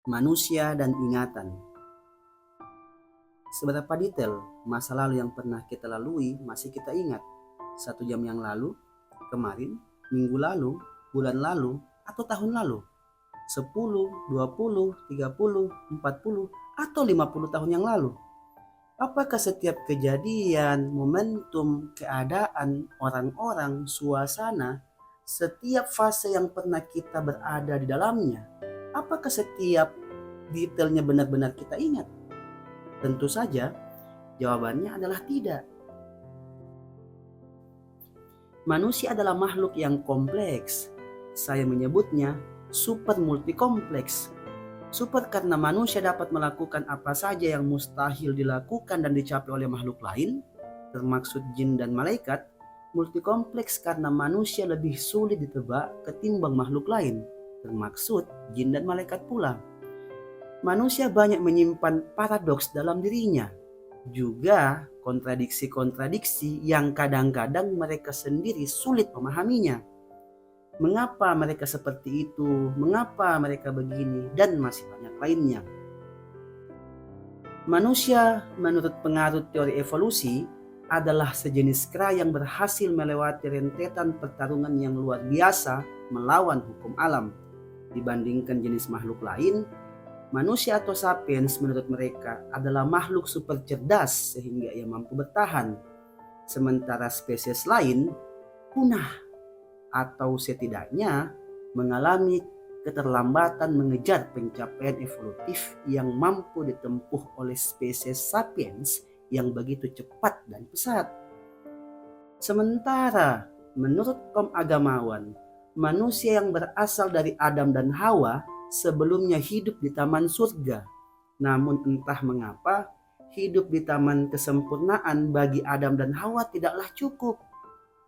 Manusia dan ingatan. Seberapa detail masa lalu yang pernah kita lalui masih kita ingat? 1 jam yang lalu, kemarin, minggu lalu, bulan lalu, atau tahun lalu? 10, 20, 30, 40, atau 50 tahun yang lalu? Apakah setiap kejadian, momentum, keadaan, orang-orang, suasana, setiap fase yang pernah kita berada di dalamnya, apakah setiap detailnya benar-benar kita ingat? Tentu saja, jawabannya adalah tidak. Manusia adalah makhluk yang kompleks. Saya menyebutnya super multikompleks. Super karena manusia dapat melakukan apa saja yang mustahil dilakukan dan dicapai oleh makhluk lain, termaksud jin dan malaikat. Multikompleks karena manusia lebih sulit ditebak ketimbang makhluk lain, termaksud jin dan malaikat pula. Manusia banyak menyimpan paradoks dalam dirinya, juga kontradiksi-kontradiksi yang kadang-kadang mereka sendiri sulit memahaminya. Mengapa mereka seperti itu, mengapa mereka begini, dan masih banyak lainnya. Manusia menurut pengaruh teori evolusi adalah sejenis kera yang berhasil melewati rentetan pertarungan yang luar biasa melawan hukum alam. Dibandingkan jenis makhluk lain, manusia atau sapiens menurut mereka adalah makhluk super cerdas sehingga ia mampu bertahan. Sementara spesies lain punah atau setidaknya mengalami keterlambatan mengejar pencapaian evolutif yang mampu ditempuh oleh spesies sapiens yang begitu cepat dan pesat. Sementara menurut kaum agamawan, manusia yang berasal dari Adam dan Hawa sebelumnya hidup di taman surga. Namun entah mengapa hidup di taman kesempurnaan bagi Adam dan Hawa tidaklah cukup.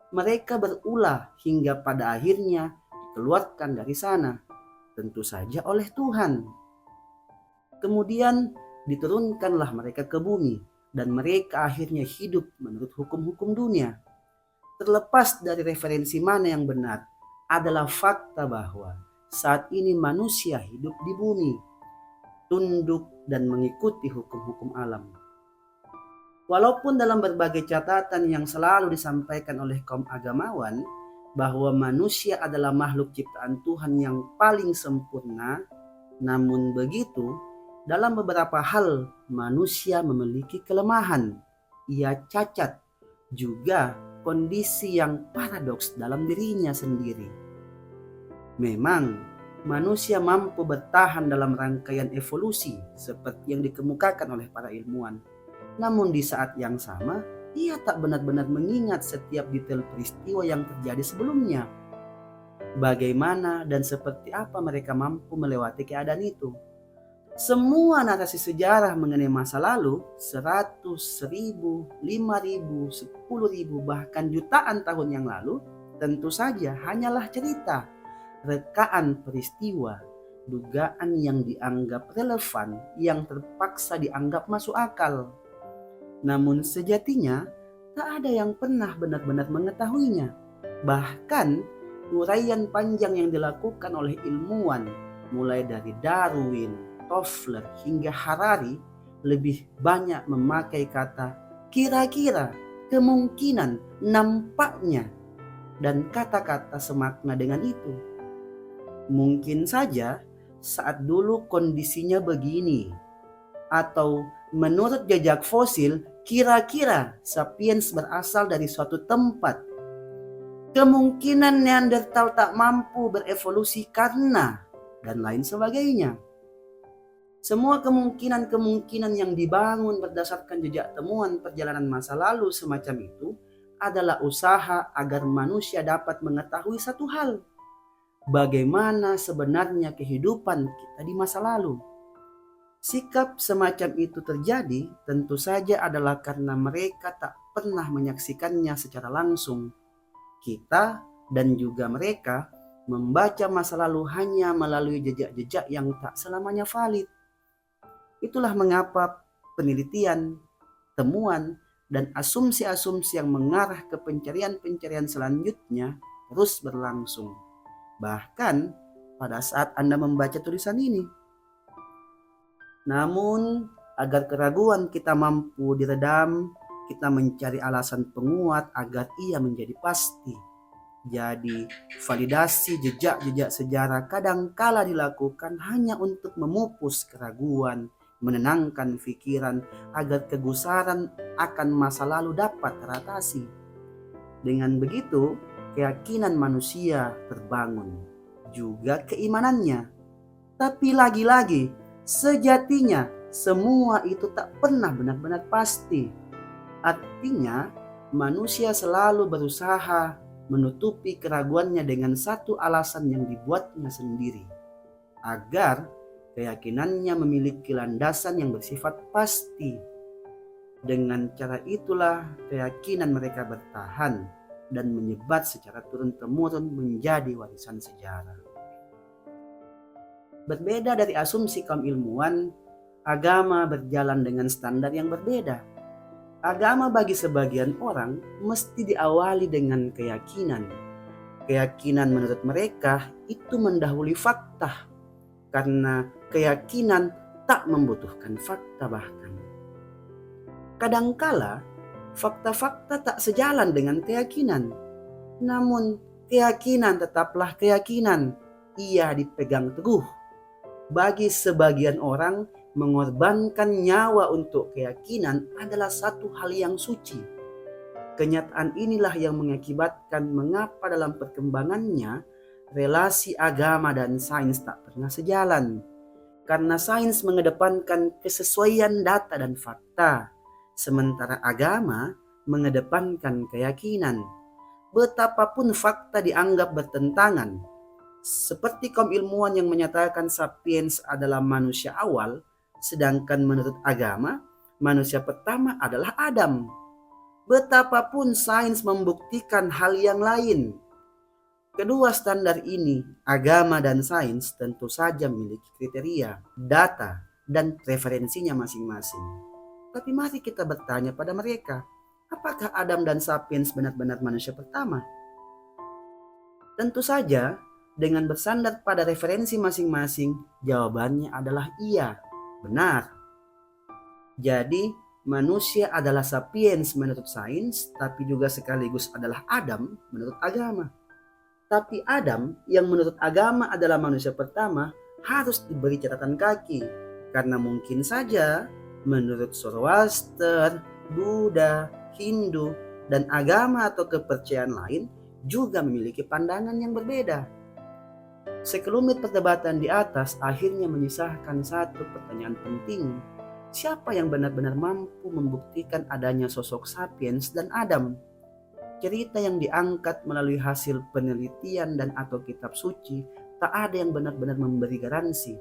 Mereka berulah hingga pada akhirnya dikeluarkan dari sana, tentu saja oleh Tuhan. Kemudian diturunkanlah mereka ke bumi dan mereka akhirnya hidup menurut hukum-hukum dunia. Terlepas dari referensi mana yang benar, adalah fakta bahwa saat ini manusia hidup di bumi, tunduk dan mengikuti hukum-hukum alam. Walaupun dalam berbagai catatan yang selalu disampaikan oleh kaum agamawan bahwa manusia adalah makhluk ciptaan Tuhan yang paling sempurna, namun begitu, dalam beberapa hal manusia memiliki kelemahan. Ia cacat, juga kondisi yang paradoks dalam dirinya sendiri. Memang manusia mampu bertahan dalam rangkaian evolusi seperti yang dikemukakan oleh para ilmuwan. Namun di saat yang sama, ia tak benar-benar mengingat setiap detail peristiwa yang terjadi sebelumnya. Bagaimana dan seperti apa mereka mampu melewati keadaan itu. Semua narasi sejarah mengenai masa lalu, 100, 1000, 5000, 10.000, bahkan jutaan tahun yang lalu, tentu saja hanyalah cerita, rekaan peristiwa, dugaan yang dianggap relevan, yang terpaksa dianggap masuk akal. Namun sejatinya tak ada yang pernah benar-benar mengetahuinya. Bahkan uraian panjang yang dilakukan oleh ilmuwan mulai dari Darwin, Toffler hingga Harari lebih banyak memakai kata kira-kira, kemungkinan, nampaknya, dan kata-kata semakna dengan itu. Mungkin saja saat dulu kondisinya begini, atau menurut jejak fosil, kira-kira sapiens berasal dari suatu tempat. Kemungkinan Neanderthal tak mampu berevolusi karena, dan lain sebagainya. Semua kemungkinan-kemungkinan yang dibangun berdasarkan jejak temuan perjalanan masa lalu semacam itu adalah usaha agar manusia dapat mengetahui satu hal. Bagaimana sebenarnya kehidupan kita di masa lalu. Sikap semacam itu terjadi tentu saja adalah karena mereka tak pernah menyaksikannya secara langsung. Kita dan juga mereka membaca masa lalu hanya melalui jejak-jejak yang tak selamanya valid. Itulah mengapa penelitian, temuan, dan asumsi-asumsi yang mengarah ke pencarian-pencarian selanjutnya terus berlangsung. Bahkan pada saat Anda membaca tulisan ini, Namun, agar keraguan kita mampu diredam, kita mencari alasan penguat agar ia menjadi pasti. Jadi, validasi jejak-jejak sejarah kadangkala dilakukan hanya untuk memupus keraguan, menenangkan pikiran agar kegusaran akan masa lalu dapat teratasi. Dengan begitu, keyakinan manusia terbangun, juga keimanannya. Tapi lagi-lagi, sejatinya semua itu tak pernah benar-benar pasti. Artinya, manusia selalu berusaha menutupi keraguannya dengan satu alasan yang dibuatnya sendiri, agar keyakinannya memiliki landasan yang bersifat pasti. Dengan cara itulah keyakinan mereka bertahan dan menyebar secara turun-temurun menjadi warisan sejarah. Berbeda dari asumsi kaum ilmuwan, agama berjalan dengan standar yang berbeda. Agama bagi sebagian orang mesti diawali dengan keyakinan. Keyakinan menurut mereka itu mendahului fakta, karena keyakinan tak membutuhkan fakta bahkan. Kadangkala, fakta-fakta tak sejalan dengan keyakinan. Namun, keyakinan tetaplah keyakinan. Ia dipegang teguh. Bagi sebagian orang, mengorbankan nyawa untuk keyakinan adalah satu hal yang suci. Kenyataan inilah yang mengakibatkan mengapa dalam perkembangannya relasi agama dan sains tak pernah sejalan. Karena sains mengedepankan kesesuaian data dan fakta, sementara agama mengedepankan keyakinan. Betapapun fakta dianggap bertentangan, seperti kaum ilmuwan yang menyatakan sapiens adalah manusia awal, sedangkan menurut agama, manusia pertama adalah Adam. Betapapun sains membuktikan hal yang lain. Kedua standar ini, agama dan sains, tentu saja memiliki kriteria, data, dan preferensinya masing-masing. Tapi mari kita bertanya pada mereka, apakah Adam dan sapiens benar-benar manusia pertama? Tentu saja, dengan bersandar pada referensi masing-masing, jawabannya adalah iya, benar. Jadi, manusia adalah sapiens menurut sains, tapi juga sekaligus adalah Adam menurut agama. Tapi Adam yang menurut agama adalah manusia pertama harus diberi catatan kaki, karena mungkin saja menurut Zoroaster, Buddha, Hindu, dan agama atau kepercayaan lain juga memiliki pandangan yang berbeda. Sekelumit perdebatan di atas akhirnya menyisahkan satu pertanyaan penting. Siapa yang benar-benar mampu membuktikan adanya sosok sapiens dan Adam? Cerita yang diangkat melalui hasil penelitian dan atau kitab suci tak ada yang benar-benar memberi garansi.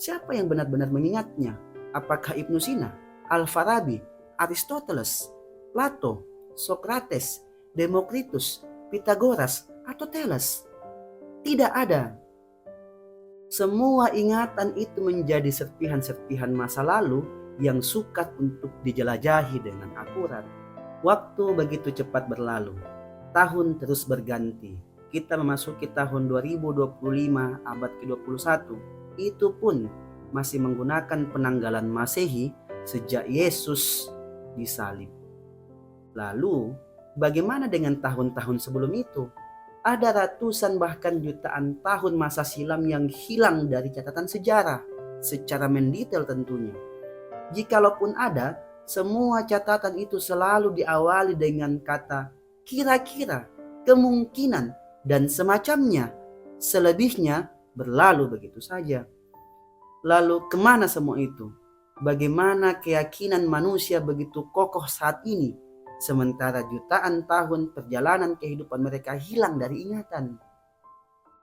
Siapa yang benar-benar mengingatnya? Apakah Ibnu Sina, Al-Farabi, Aristoteles, Plato, Socrates, Demokritus, Pythagoras, atau Thales? Tidak ada. Semua ingatan itu menjadi serpihan-serpihan masa lalu yang sukar untuk dijelajahi dengan akurat. Waktu begitu cepat berlalu. Tahun terus berganti. Kita memasuki tahun 2025 abad ke-21. Itu pun masih menggunakan penanggalan Masehi sejak Yesus disalib. Lalu, bagaimana dengan tahun-tahun sebelum itu? Ada ratusan bahkan jutaan tahun masa silam yang hilang dari catatan sejarah, secara mendetail tentunya. Jikalaupun ada, semua catatan itu selalu diawali dengan kata kira-kira, kemungkinan, dan semacamnya. Selebihnya berlalu begitu saja. Lalu kemana semua itu? Bagaimana keyakinan manusia begitu kokoh saat ini? Sementara jutaan tahun perjalanan kehidupan mereka hilang dari ingatan.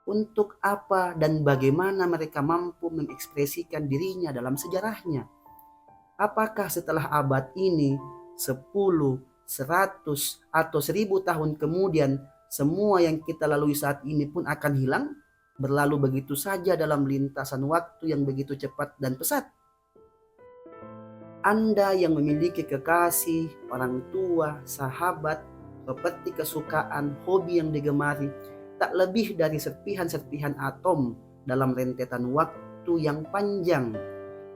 Untuk apa dan bagaimana mereka mampu mengekspresikan dirinya dalam sejarahnya? Apakah setelah abad ini, 10, 100, atau 1000 tahun kemudian, semua yang kita lalui saat ini pun akan hilang? Berlalu begitu saja dalam lintasan waktu yang begitu cepat dan pesat? Anda yang memiliki kekasih, orang tua, sahabat, properti kesukaan, hobi yang digemari, tak lebih dari serpihan-serpihan atom dalam rentetan waktu yang panjang.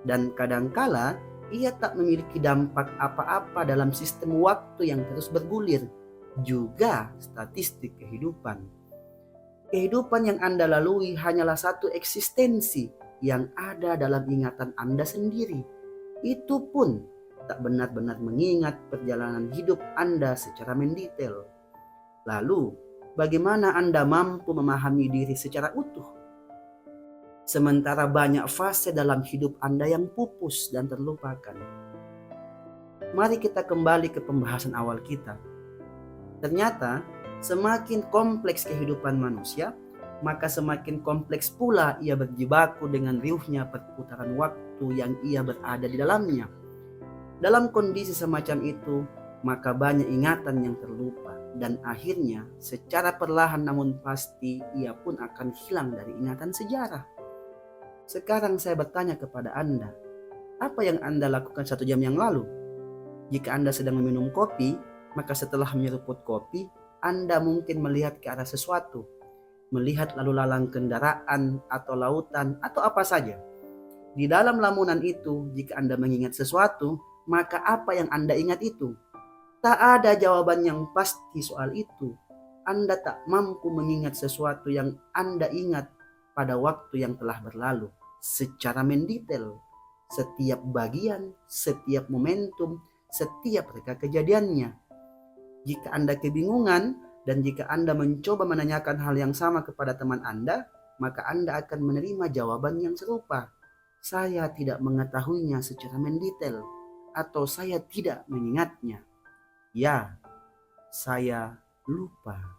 dan kadangkala ia tak memiliki dampak apa-apa dalam sistem waktu yang terus bergulir, juga statistik kehidupan. Kehidupan yang Anda lalui hanyalah satu eksistensi yang ada dalam ingatan Anda sendiri. Itu pun tak benar-benar mengingat perjalanan hidup Anda secara mendetail. Lalu, bagaimana Anda mampu memahami diri secara utuh? Sementara banyak fase dalam hidup Anda yang pupus dan terlupakan. Mari kita kembali ke pembahasan awal kita. Ternyata, semakin kompleks kehidupan manusia, maka semakin kompleks pula ia berjibaku dengan riuhnya perputaran waktu yang ia berada di dalamnya. Dalam kondisi semacam itu, maka banyak ingatan yang terlupa, dan akhirnya secara perlahan namun pasti ia pun akan hilang dari ingatan sejarah. Sekarang saya bertanya kepada Anda, apa yang Anda lakukan 1 jam yang lalu? Jika Anda sedang meminum kopi, maka setelah menyeruput kopi, Anda mungkin melihat ke arah sesuatu, melihat lalu lalang kendaraan atau lautan atau apa saja. Di dalam lamunan itu, jika Anda mengingat sesuatu, maka apa yang Anda ingat itu? Tak ada jawaban yang pasti soal itu. Anda tak mampu mengingat sesuatu yang Anda ingat pada waktu yang telah berlalu secara mendetail, setiap bagian, setiap momentum, setiap reka kejadiannya. Jika Anda kebingungan dan jika Anda mencoba menanyakan hal yang sama kepada teman Anda, maka Anda akan menerima jawaban yang serupa. Saya tidak mengetahuinya secara mendetail, atau saya tidak mengingatnya. Ya, saya lupa.